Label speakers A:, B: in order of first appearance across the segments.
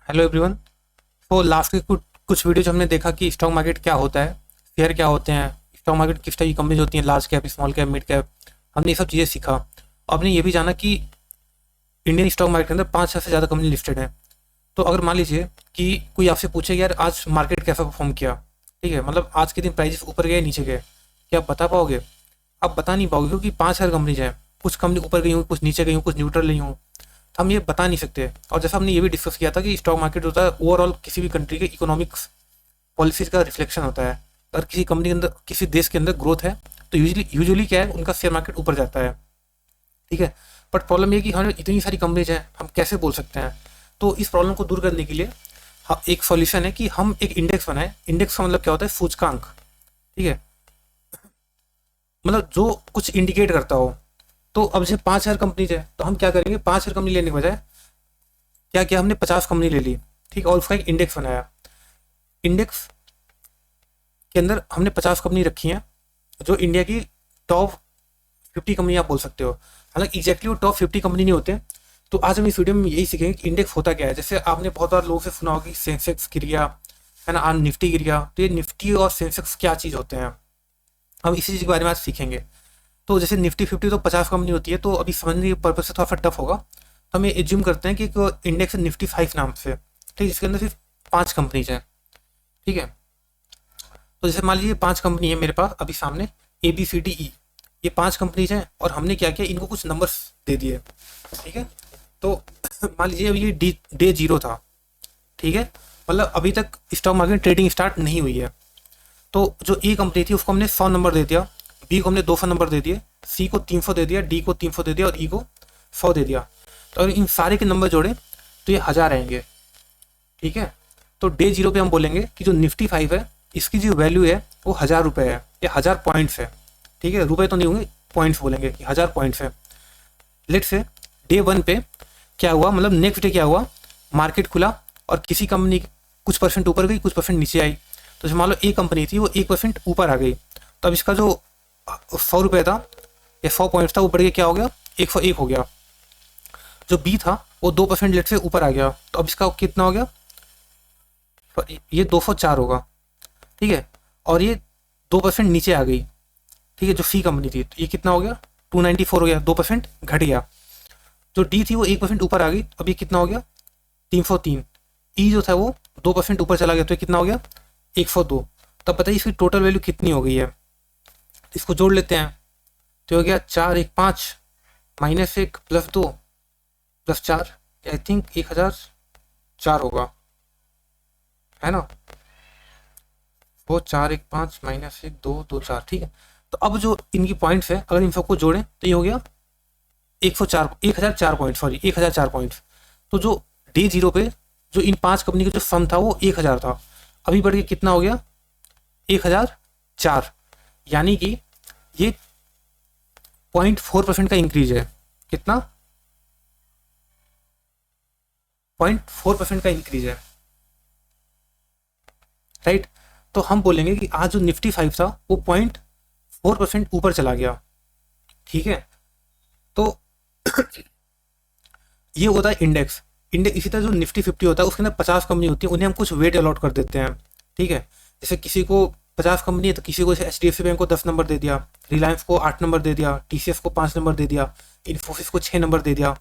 A: Hello everyone. तो last के कुछ कुछ वीडियोज हमने देखा कि स्टॉक मार्केट क्या होता है, शेयर क्या होते हैं, स्टॉक मार्केट किस टाइप की कंपनीज होती हैं, large cap, small cap, mid cap. हमने ये सब चीज़ें सीखा। आपने ये भी जाना कि इंडियन स्टॉक मार्केट के अंदर 5,000 से ज़्यादा कंपनी लिस्टेड हैं। तो अगर मान लीजिए कि कोई आपसे पूछे यार आज मार्केट कैसा परफॉर्म किया, ठीक है, मतलब आज के दिन प्राइजेस ऊपर गए नीचे गए, क्या आप बता पाओगे? आप बता नहीं पाओगे क्योंकि 5,000 कंपनीज हैं। कुछ कंपनी ऊपर गई हूँ, कुछ नीचे गई हूँ, कुछ न्यूट्रल रही हूँ। हम ये बता नहीं सकते। और जैसा हमने ये भी डिस्कस किया था कि स्टॉक मार्केट होता है ओवरऑल किसी भी कंट्री के इकोनॉमिक्स पॉलिसीज का रिफ्लेक्शन होता है। अगर किसी कंपनी के अंदर, किसी देश के अंदर ग्रोथ है तो यूजुअली क्या है, उनका शेयर मार्केट ऊपर जाता है। ठीक है। बट प्रॉब्लम ये है कि हमें इतनी सारी कंपनीज हैं, हम कैसे बोल सकते हैं? तो इस प्रॉब्लम को दूर करने के लिए एक सॉल्यूशन है कि हम एक इंडेक्स बनाएं। इंडेक्स का मतलब क्या होता है? सूचकांक। ठीक है, मतलब जो कुछ इंडिकेट करता हो। तो अब जैसे 5,000 कंपनीज है तो हम क्या करेंगे, 5,000 कंपनी लेने के बजाय क्या किया, हमने 50 कंपनी ले ली। ठीक है, और उसका एक इंडेक्स बनाया। इंडेक्स के अंदर हमने 50 कंपनी रखी हैं जो इंडिया की टॉप 50 कंपनी आप बोल सकते हो। हालांकि एग्जैक्टली वो टॉप 50 कंपनी नहीं होते। तो आज हम इस वीडियो में यही सीखेंगे कि इंडेक्स होता क्या है। जैसे आपने बहुत बार लोगों से सुना होगा कि सेंसेक्स गिर गया, है ना, आज निफ्टी गिर गया। तो ये निफ्टी और सेंसेक्स क्या चीज़ होते हैं, हम इसी चीज़ के बारे में आज सीखेंगे। तो जैसे निफ्टी 50 तो 50 कंपनी होती है, तो अभी समझने के पर्पज से थोड़ा सा टफ होगा। तो हम ये एज्यूम करते हैं कि एक इंडेक्स है निफ्टी 5 नाम से, ठीक, जिसके अंदर सिर्फ 5 कंपनीज हैं। ठीक है, तो जैसे मान लीजिए 5 कंपनी है मेरे पास अभी सामने, A B C D E, ये 5 कंपनीज हैं और हमने क्या किया, इनको कुछ नंबर्स दे दिए। ठीक है, तो मान लीजिए अभी ये डे 0 था। ठीक है, मतलब अभी तक स्टॉक मार्केट ट्रेडिंग स्टार्ट नहीं हुई है। तो जो ए कंपनी थी उसको हमने 100 नंबर दे दिया, बी को हमने 200 नंबर दे दिए, सी को 300 दे दिया, डी को 300 दे दिया और ई को 100 दे दिया। तो अगर इन सारे के नंबर जोड़े तो ये 1000 आएंगे। ठीक है, तो डे 0 पे हम बोलेंगे कि जो निफ्टी 5 है इसकी जो वैल्यू है वो 1000 रुपये है या 1000 पॉइंट्स है। ठीक है, रुपए तो नहीं होंगे, पॉइंट्स बोलेंगे कि 1000 पॉइंट्स है। लेट से डे 1 पे क्या हुआ, मतलब नेक्स्ट डे क्या हुआ, मार्केट खुला और किसी कंपनी कुछ परसेंट ऊपर गई, कुछ परसेंट नीचे आई। तो जैसे मान लो ए कंपनी थी वो 1% ऊपर आ गई, तो अब इसका जो 100 रुपये था या 100 पॉइंट्स था वो बढ़ के क्या हो गया, 101 हो गया। जो बी था वो 2% लेट से ऊपर आ गया, तो अब इसका कितना हो गया, ये 204 होगा। ठीक है, और ये 2% नीचे आ गई। ठीक है, जो सी कंपनी थी तो ये कितना हो गया, 294 हो गया, 2% घट गया। जो डी थी वो 1% ऊपर आ गई, तो अब ये कितना हो गया, 303। ई जो था वो 2% ऊपर चला गया, तो ये कितना हो गया, 102। तब बताइए इसकी टोटल वैल्यू कितनी हो गई है। इसको जोड़ लेते हैं, तो हो गया 415 -1 +2 +4, आई थिंक 1004 होगा, है ना। वो 415 -1 2 2 4, ठीक है। तो अब जो इनकी पॉइंट्स है अगर इन सबको जोड़ें तो ये हो गया 104, 1004 पॉइंट, सॉरी 1004 पॉइंट्स। तो जो डे 0 पे जो इन 5 कंपनी का जो सम था वो 1000 था, अभी बढ़ के कितना हो गया, 1004। यानी कि ये 0.4% का इंक्रीज है। कितना, 0.4% का इंक्रीज है, राइट। तो हम बोलेंगे कि आज जो निफ्टी 5 था वो 0.4% ऊपर चला गया। ठीक है, तो ये होता है इंडेक्स। इंडेक्स इसी तरह जो निफ्टी 50 होता है उसके अंदर 50 कंपनी होती है, उन्हें हम कुछ वेट अलॉट कर देते हैं। ठीक है, जैसे किसी को 50 कंपनी है तो किसी को H D F C bank को 10 नंबर दे दिया, रिलायंस को 8 नंबर दे दिया, टी सी एस को 5 नंबर दे दिया, इन्फोसिस को 6 नंबर दे दिया।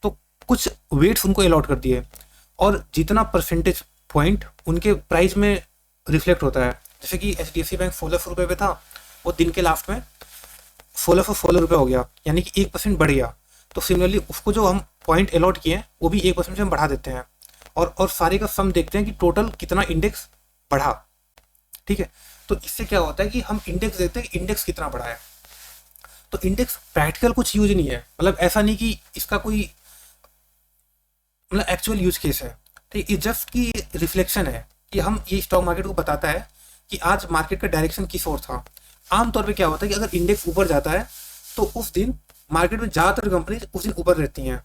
A: तो कुछ वेट्स उनको अलॉट कर दिए, और जितना परसेंटेज पॉइंट उनके प्राइस में रिफ्लेक्ट होता है। जैसे कि H D F C bank 1600 रुपये पे था, वो दिन के लास्ट में 1616 रुपये हो गया, यानी कि 1% बढ़ गया। तो सिमिलरली उसको जो हम पॉइंट अलॉट किए हैं वो भी 1% से हम बढ़ा देते हैं, और सारे का सम देखते हैं कि टोटल कितना इंडेक्स बढ़ा। ठीक है, तो इससे क्या होता है कि हम इंडेक्स देखते हैं कि इंडेक्स कितना बढ़ा है। तो इंडेक्स प्रैक्टिकल कुछ यूज नहीं है, मतलब ऐसा नहीं कि इसका कोई मतलब एक्चुअल यूज केस है। ठीक, ये जस्ट की रिफ्लेक्शन है कि हम ये स्टॉक मार्केट को बताता है कि आज मार्केट का डायरेक्शन किस ओर था। आमतौर पे क्या होता है कि अगर इंडेक्स ऊपर जाता है तो उस दिन मार्केट में ज़्यादातर कंपनी उस दिन ऊपर रहती हैं।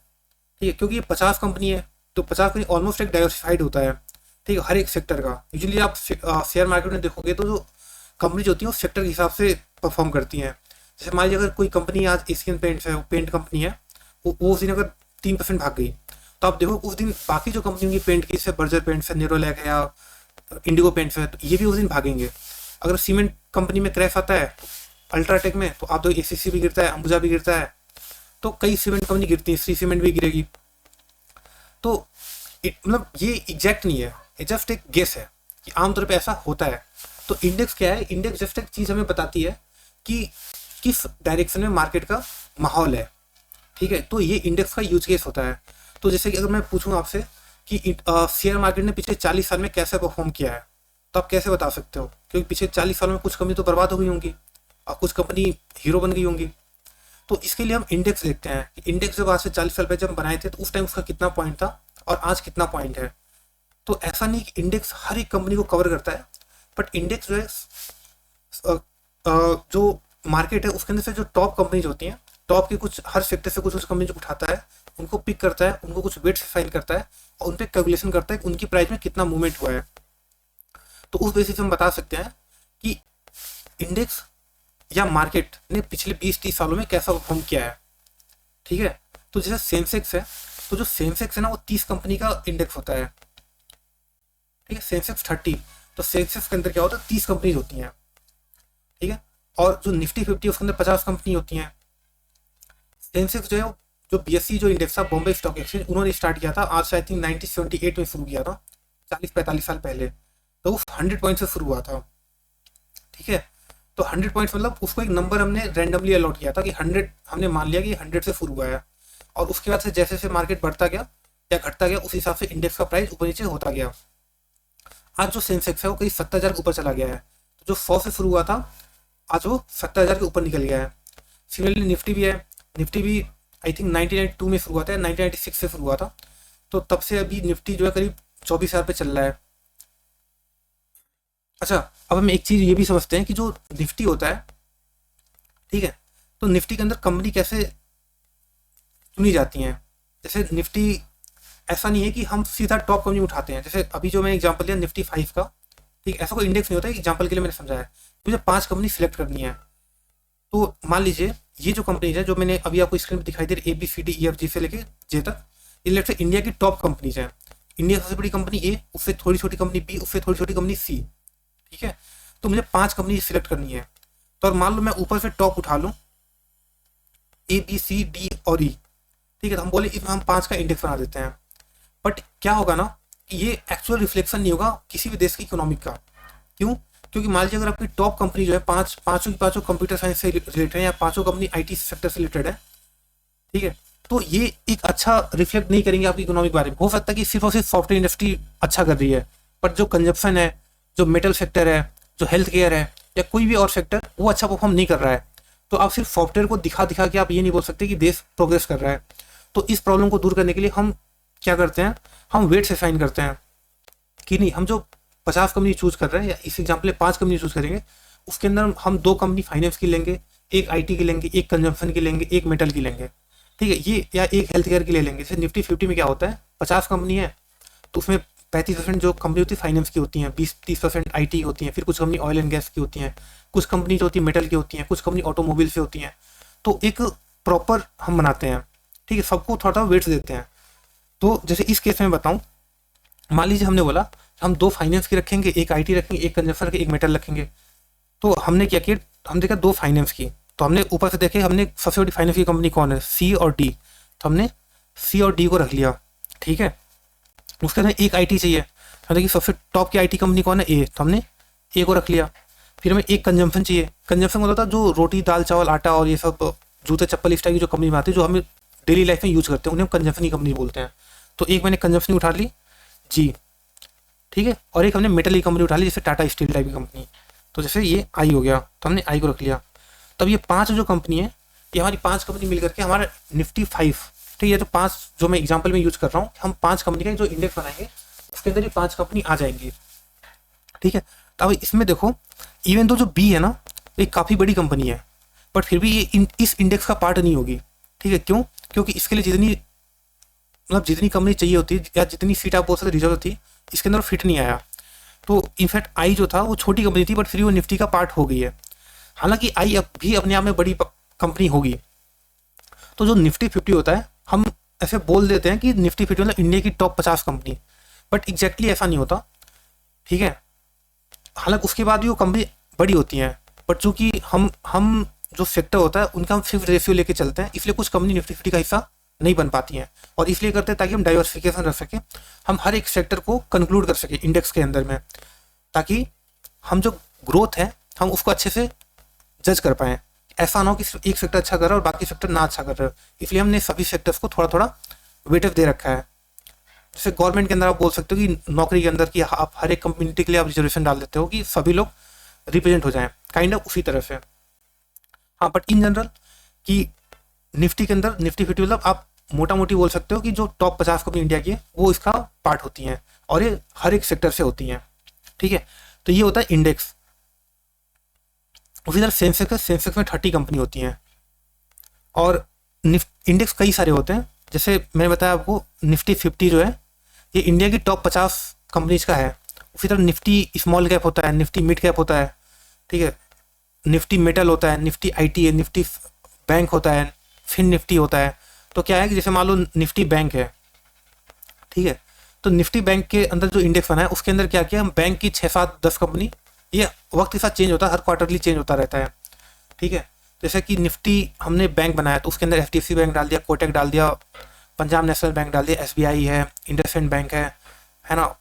A: ठीक है, क्योंकि ये 50 कंपनी है तो 50 कंपनी ऑलमोस्ट एक डाइवर्सिफाइड होता है। ठीक है, हर एक सेक्टर का। यूजुअली आप शेयर मार्केट में देखोगे तो जो कंपनी होती है वो सेक्टर के हिसाब से परफॉर्म करती हैं। जैसे मान लीजिए अगर कोई कंपनी आज एशियन पेंट्स है, वो पेंट कंपनी है, वो उस दिन अगर 3% भाग गई तो आप देखो उस दिन बाकी जो कंपनी की पेंट की, जैसे बर्जर पेंट्स है, नेरोलैक है या इंडिगो पेंट्स है, तो ये भी उस दिन भागेंगे। अगर सीमेंट कंपनी में क्रैश आता है अल्ट्राटेक में, तो आप देखो एसीसी भी गिरता है, अंबुजा भी गिरता है, तो कई सीमेंट कंपनी गिरती है, श्री सीमेंट भी गिरेगी। तो मतलब ये एग्जैक्ट नहीं है, ये जस्ट एक गेस है कि आमतौर पे ऐसा होता है। तो इंडेक्स क्या है? इंडेक्स जस्ट एक चीज़ हमें बताती है कि किस डायरेक्शन में मार्केट का माहौल है, ठीक है। तो ये इंडेक्स का यूज केस होता है। तो जैसे कि अगर मैं पूछूं आपसे कि शेयर मार्केट ने पिछले 40 साल में कैसे परफॉर्म किया है, तो आप कैसे बता सकते हो? क्योंकि पिछले 40 सालों में कुछ कंपनी तो बर्बाद हो गई होंगी और कुछ कंपनी हीरो बन गई होंगी। तो इसके लिए हम इंडेक्स देखते हैं कि इंडेक्स जब आज से 40 साल पहले जब बनाए थे तो उस टाइम उसका कितना पॉइंट था और आज कितना पॉइंट है। तो ऐसा नहीं कि इंडेक्स हर एक कंपनी को कवर करता है, बट इंडेक्स जो है जो मार्केट है उसके अंदर से जो टॉप कंपनीज होती हैं, टॉप की कुछ हर सेक्टर से कुछ कंपनी जो उठाता है, उनको पिक करता है, उनको कुछ वेट साइन करता है और उन पर कैलकुलेशन करता है कि उनकी प्राइस में कितना मूवमेंट हुआ है। तो उस बेसिस हम बता सकते हैं कि इंडेक्स या मार्केट ने पिछले 20-30 सालों में कैसा परफॉर्म किया है, ठीक है। तो जैसे सेंसेक्स है, तो जो सेंसेक्स है ना वो 30 कंपनी का इंडेक्स होता है, ठीक है। सेंसेक्स 30, तो सेंसेक्स के अंदर क्या होता है? 30 कंपनीज होती हैं, ठीक है। और जो निफ्टी 50 उसके अंदर 50 कंपनी होती हैं। सेंसेक्स जो है जो बीएससी जो इंडेक्स था, बॉम्बे स्टॉक एक्सचेंज, उन्होंने स्टार्ट किया था आज से आई थिंक 1978 में शुरू किया था, 40-45 साल पहले। तो वो 100 पॉइंट से शुरू हुआ था, ठीक है। तो 100 पॉइंट्स मतलब उसको एक नंबर हमने रैंडमली अलॉट किया था कि 100, हमने मान लिया कि 100 से शुरू हुआ है, और उसके बाद से जैसे जैसे मार्केट बढ़ता गया या घटता गया उस हिसाब से इंडेक्स का प्राइस ऊपर नीचे होता गया। आज जो सेंसेक्स है वो करीब 70,000 के ऊपर चला गया है। तो जो 100 से शुरू हुआ था आज वो 70,000 के ऊपर निकल गया है। सिमिलरली निफ्टी भी है, निफ्टी भी आई थिंक 1992 में शुरू हुआ था, 1996 से शुरू हुआ था। तो तब से अभी निफ्टी जो है करीब 24,000 पे चल रहा है। अच्छा, अब हम एक चीज़ ये भी समझते हैं कि जो निफ्टी होता है, ठीक है, तो निफ्टी के अंदर कंपनी कैसे चुनी जाती हैं। जैसे निफ्टी ऐसा नहीं है कि हम सीधा टॉप कंपनी उठाते हैं। जैसे अभी जो मैंने एग्जांपल दिया निफ्टी 5 का, ठीक, ऐसा कोई इंडेक्स नहीं होता है, एग्जांपल के लिए मैंने समझाया। मुझे 5 कंपनी सिलेक्ट करनी है, तो मान लीजिए ये जो कंपनीज है जो मैंने अभी आपको स्क्रीन पर दिखाई दे रही, ABCDEFG से लेके जे तक, ये लेट से इंडिया की टॉप कंपनीज हैं। इंडिया सबसे बड़ी कंपनी ए, उससे थोड़ी छोटी कंपनी बी, उससे थोड़ी छोटी कंपनी सी, ठीक है। तो मुझे 5 कंपनी सिलेक्ट करनी है। तो और मान लो मैं ऊपर से टॉप उठा लूँ ABCD और E, ठीक है, तो हम बोले इसमें हम 5 का इंडेक्स बना देते हैं। बट क्या होगा ना कि ये एक्चुअल रिफ्लेक्शन नहीं होगा किसी भी देश की इकोनॉमिक का। क्यों? क्योंकि मान लीजिए अगर आपकी टॉप कंपनी जो है पाँचों की पाँचों कंप्यूटर साइंस से रिलेटेड है या पाँचों कंपनी IT सेक्टर से रिलेटेड है, ठीक है, तो ये एक अच्छा रिफ्लेक्ट नहीं करेंगे आपकी इकोनॉमिक बारे में। हो सकता है कि सिर्फ और सिर्फ सॉफ्टवेयर इंडस्ट्री अच्छा कर रही है, बट जो कंजप्शन है, जो मेटल सेक्टर है, जो हेल्थ केयर है या कोई भी और सेक्टर, वो अच्छा परफॉर्म नहीं कर रहा है। तो आप सिर्फ सॉफ्टवेयर को दिखा दिखा के आप ये नहीं बोल सकते कि देश प्रोग्रेस कर रहा है। तो इस प्रॉब्लम को दूर करने के लिए हम क्या करते हैं, हम वेट से साइन करते हैं कि नहीं, हम जो 50 कंपनी चूज कर रहे हैं या इस एग्जाम्पल में 5 कंपनी चूज करेंगे, उसके अंदर हम 2 कंपनी फाइनेंस की लेंगे, एक IT की लेंगे, एक कंजम्पशन की लेंगे, एक मेटल की लेंगे, ठीक है, ये या एक हेल्थ केयर की ले लेंगे। जैसे निफ्टी 50 में क्या होता है, 50 कंपनी है तो उसमें 35% जो कंपनी होती है फाइनेंस की होती हैं, 20-30% IT होती हैं, फिर कुछ कंपनी ऑयल एंड गैस की होती हैं, कुछ कंपनी जो होती है मेटल की होती हैं, कुछ कंपनी ऑटोमोबाइल से होती हैं। तो एक प्रॉपर हम बनाते हैं, ठीक है, सबको थोड़ा थोड़ा वेट्स देते हैं। तो जैसे इस केस में बताऊं, मान लीजिए हमने बोला हम 2 फाइनेंस की रखेंगे, एक IT रखेंगे, एक कंजम्पशन रखेंगे, एक मेटल रखेंगे। तो हमने क्या किया, हम देखा 2 फाइनेंस की, तो हमने ऊपर से देखे हमने सबसे बड़ी फाइनेंस की कंपनी कौन है, C और D, तो हमने C और D को रख लिया, ठीक है। उसके अंदर एक IT चाहिए, हमने देखिए सबसे टॉप की IT कंपनी कौन है, A, तो हमने A को रख लिया। फिर हमें एक कंजम्पशन चाहिए, कंजम्पशन होता था जो रोटी दाल चावल आटा और ये सब जूते चप्पल इस टाइप की जो कंपनी में आती है जो हमें डेली लाइफ में यूज करते हैं, उन्हें हम कंजम्पशन की कंपनी बोलते हैं। तो एक मैंने कंजम्पशन उठा ली G, ठीक है, और एक हमने मेटल की कंपनी उठा ली जैसे टाटा स्टील टाइप की कंपनी, तो जैसे ये I हो गया, तो हमने I को रख लिया। तब ये 5 जो कंपनी है, ये हमारी 5 कंपनी मिल करके हमारा निफ्टी 5, ठीक है, तो 5 जो मैं एग्जांपल में यूज कर रहा हूँ, हम 5 कंपनी का जो इंडेक्स बनाएंगे उसके अंदर ये 5 कंपनी आ जाएंगी, ठीक है। तो अब इसमें देखो, इवन तो जो B है ना, ये काफ़ी बड़ी कंपनी है, बट फिर भी ये इस इंडेक्स का पार्ट नहीं होगी, ठीक है। क्यों? क्योंकि इसके लिए जितनी कंपनी चाहिए होती है या जितनी सीट आप बोल सकते रिजर्व थी, इसके अंदर फिट नहीं आया। तो इनफैक्ट I जो था वो छोटी कंपनी थी, बट फिर वो निफ्टी का पार्ट हो गई है। हालांकि I अब भी अपने आप में बड़ी कंपनी होगी। तो जो निफ्टी 50 होता है, हम ऐसे बोल देते हैं कि निफ्टी फिफ्टी मतलब इंडिया की टॉप 50 कंपनी, बट एग्जैक्टली ऐसा नहीं होता, ठीक है। हालांकि उसके बाद भी वो कंपनी बड़ी होती हैं, बट चूंकि हम जो सेक्टर होता है उनका हम फिफ्थ रेशियो लेके चलते हैं, इसलिए कुछ कंपनी निफ्टी फिफ्टी का हिस्सा नहीं बन पाती हैं। और इसलिए करते हैं ताकि हम डाइवर्सिफिकेशन रख सकें, हम हर एक सेक्टर को कंक्लूड कर सकें इंडेक्स के अंदर में, ताकि हम जो ग्रोथ है हम उसको अच्छे से जज कर पाएँ। ऐसा ना हो कि सिर्फ एक सेक्टर अच्छा कर रहा है और बाकी सेक्टर ना अच्छा कर रहा है। इसलिए हमने सभी सेक्टर्स को थोड़ा थोड़ा वेटेज दे रखा है। जैसे गवर्नमेंट के अंदर आप बोल सकते हो कि नौकरी के अंदर कि आप हर एक कम्युनिटी के लिए आप रिजर्वेशन डाल देते हो कि सभी लोग रिप्रेजेंट हो जाएं, काइंड ऑफ उसी तरह से। हाँ, बट इन जनरल कि निफ्टी के अंदर निफ्टी फिफ्टी मतलब आप मोटा मोटी बोल सकते हो कि जो टॉप 50 कंपनी इंडिया की है वो इसका पार्ट होती हैं, और ये हर एक सेक्टर से होती हैं, ठीक है। तो ये होता है इंडेक्स। उसी तरह सेंसेक्स है, सेंसेक्स में 30 कंपनी होती हैं, और इंडेक्स कई सारे होते हैं। जैसे मैंने बताया आपको निफ्टी 50 जो है ये इंडिया की टॉप 50 कंपनीज का है। उसी तरह निफ्टी स्मॉल कैप होता है, निफ्टी मिड कैप होता है, ठीक है, निफ्टी मेटल होता है, निफ्टी आईटी है, निफ्टी बैंक होता है, फिन निफ्टी होता है। तो क्या है कि जैसे मान लो निफ्टी बैंक है, ठीक है, तो निफ्टी बैंक के अंदर जो इंडेक्स बना है उसके अंदर क्या किया, हम बैंक की 6, 7, 10 कंपनी, ये वक्त के साथ चेंज होता है, हर क्वार्टरली चेंज होता रहता है, ठीक है। जैसे कि निफ्टी हमने बैंक बनाया तो उसके अंदर एचडीएफसी बैंक डाल दिया, कोटक डाल दिया, पंजाब नेशनल बैंक डाल दिया, एसबीआई है, इंडसइंड बैंक है ना,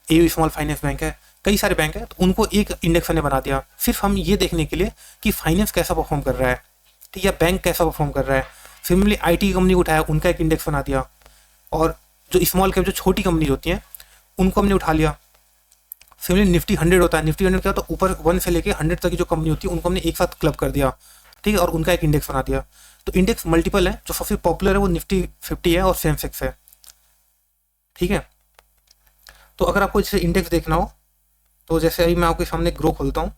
A: एयू स्मॉल फाइनेंस बैंक है, कई सारे बैंक है, तो उनको एक इंडेक्स ने बना दिया सिर्फ हम ये देखने के लिए कि फाइनेंस कैसा परफॉर्म कर रहा है, ठीक है, बैंक कैसा परफॉर्म कर रहा है। सिमिलरली आईटी की कंपनी को उठाया, उनका एक इंडेक्स बना दिया, और जो स्मॉल कैप जो छोटी कंपनी होती हैं उनको हमने उठा लिया। सिमिलरली निफ्टी 100 होता है, निफ्टी 100 क्या होता है, ऊपर 1 से लेके 100 तक की जो कंपनी होती है उनको हमने एक साथ क्लब कर दिया, ठीक है, और उनका एक इंडेक्स बना दिया। तो इंडेक्स मल्टीपल है, जो सबसे पॉपुलर है वो निफ्टी 50 है और सेंसेक्स है, ठीक है। तो अगर आपको जैसे इंडेक्स देखना हो तो जैसे अभी मैं आपके सामने ग्रो खोलता हूँ,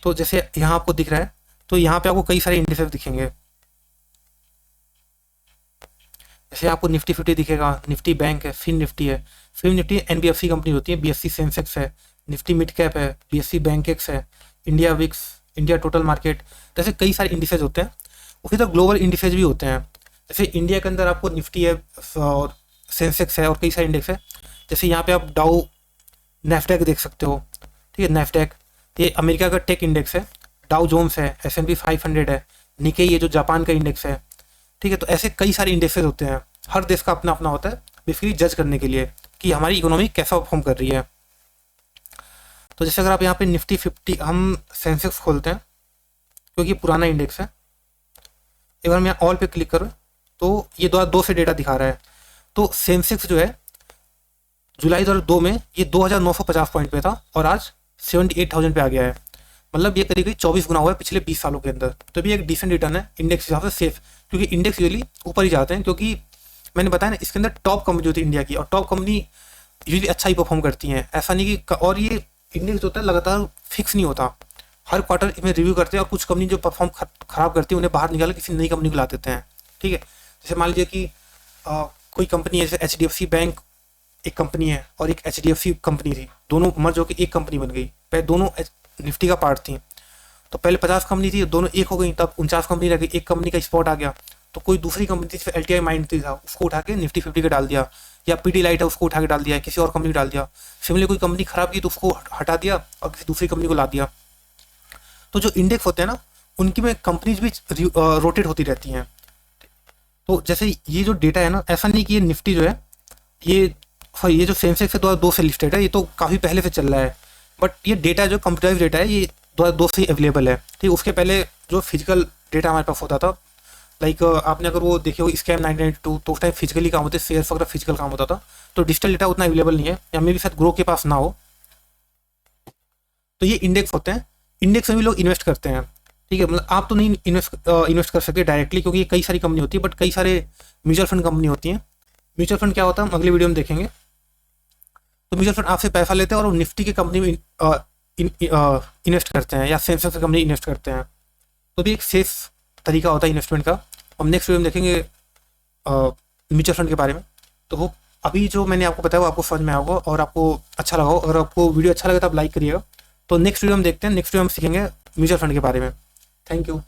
A: तो जैसे यहाँ आपको दिख रहा है, तो यहाँ पे आपको कई सारे इंडेक्सेस दिखेंगे। जैसे आपको निफ्टी 50 दिखेगा, निफ्टी बैंक है, फिन निफ्टी है, फिन निफ्टी एनबीएफसी कंपनी होती है, बीएससी सेंसेक्स है, निफ्टी मिड कैप है, बीएससी बैंक एक्स है, India VIX, India total market, जैसे कई सारे इंडिसेज होते हैं। उसी तरह ग्लोबल इंडिसेज भी होते हैं। जैसे इंडिया के अंदर आपको निफ्टी है और सेंसेक्स है और कई सारे इंडेक्स है। जैसे यहाँ पे आप डाउ नेस्डैक देख सकते हो, ठीक है, नेस्डैक ये अमेरिका का टेक इंडेक्स है, डाउ जोन्स है, S&P 500 है, निकेई ये जो जापान का इंडेक्स है, ठीक है। तो ऐसे कई सारे इंडेक्सेस होते हैं, हर देश का अपना अपना होता है बेसिकली जज करने के लिए कि हमारी इकोनॉमी कैसा परफॉर्म कर रही है। तो जैसे अगर आप यहाँ पे निफ्टी 50 हम सेंसेक्स खोलते हैं क्योंकि पुराना इंडेक्स है, एक बार मैं यहाँ ऑल पे क्लिक करूँ तो ये 2002 से डेटा दिखा रहा है। तो सेंसेक्स जो है जुलाई 2002 में ये 2950 पॉइंट पे था और आज 78,000 पे आ गया है। मतलब ये करीब 24 गुना हुआ है पिछले 20 सालों के अंदर। तो भी एक डिसेंट रिटर्न है इंडेक्स के हिसाब से, सेफ, क्योंकि इंडेक्स यूजली ऊपर ही जाते हैं, क्योंकि मैंने बताया ना इसके अंदर टॉप कंपनी होती है इंडिया की, और टॉप कंपनी यूजली अच्छा ही परफॉर्म करती हैं, ऐसा नहीं कि, और ये इंडेक्स जो होता है लगातार फिक्स नहीं होता, हर क्वार्टर इसमें रिव्यू करते हैं और कुछ कंपनी जो परफॉर्म खराब करती है उन्हें बाहर निकाल किसी नई कंपनी को ला देते हैं, ठीक है। जैसे मान लीजिए कि कोई कंपनी है, जैसे HDFC बैंक एक कंपनी है और एक HDFC कंपनी थी, दोनों मर्ज होकर एक कंपनी बन गई, पहले दोनों निफ्टी का पार्ट थी, तो पहले 50 कंपनी थी, दोनों एक हो गई, तब 49 कंपनी रह गई, एक कंपनी का स्पॉट आ गया, तो कोई दूसरी कंपनी थी LTI माइंड था, उसको उठा के निफ्टी 50 का डाल दिया, या Pidilite है उसको उठा के डाल दिया, किसी और कंपनी को डाल दिया। सिमिलरली कोई कंपनी खराब की तो उसको हटा दिया और किसी दूसरी कंपनी को ला दिया। तो जो इंडेक्स होते हैं ना उनकी में कंपनीज भी रोटेट होती रहती हैं। तो जैसे ये जो डेटा है ना, ऐसा नहीं कि ये निफ्टी जो है ये जो सेंसेक्स है 2002 से लिस्टेड है, ये तो काफ़ी पहले से चल रहा है, बट ये डेटा जो कंप्यूटराइज डेटा है ये 2002 से ही अवेलेबल है, ठीक। उसके पहले जो फिजिकल डेटा हमारे पास होता था, लाइक आपने अगर वो देखे हो स्कैम 1992, तो उस टाइम फिजिकली काम होते, शेयर्स वगैरह फिजिकल काम होता था, तो डिजिटल डेटा उतना अवेलेबल नहीं है, या मे भी शायद ग्रो के पास ना हो। तो ये इंडेक्स होते हैं, इंडेक्स में भी लोग इन्वेस्ट करते हैं, ठीक है। मतलब आप तो नहीं इन्वेस्ट कर सकते डायरेक्टली, क्योंकि ये कई सारी कंपनी होती है, बट कई सारे म्यूचुअल फंड कंपनी होती हैं। म्यूचुअल फंड क्या होता है हम अगले वीडियो में देखेंगे। तो म्यूचुअल फंड आपसे पैसा लेते हैं और वो निफ्टी की कंपनी में इन्वेस्ट करते हैं या सेंसेक्स की कंपनी इन्वेस्ट करते हैं। तो भी एक सेफ तरीका होता है इन्वेस्टमेंट का। हम नेक्स्ट वीडियो में देखेंगे म्यूचुअल फंड के बारे में। तो वो अभी जो मैंने आपको बताया वो आपको समझ में आएगा और आपको अच्छा लगा हो। अगर आपको वीडियो अच्छा लगे तो आप लाइक करिएगा, तो नेक्स्ट वीडियो हम देखते हैं, नेक्स्ट वीडियो हम सीखेंगे म्यूचुअल फंड के बारे में। Thank you.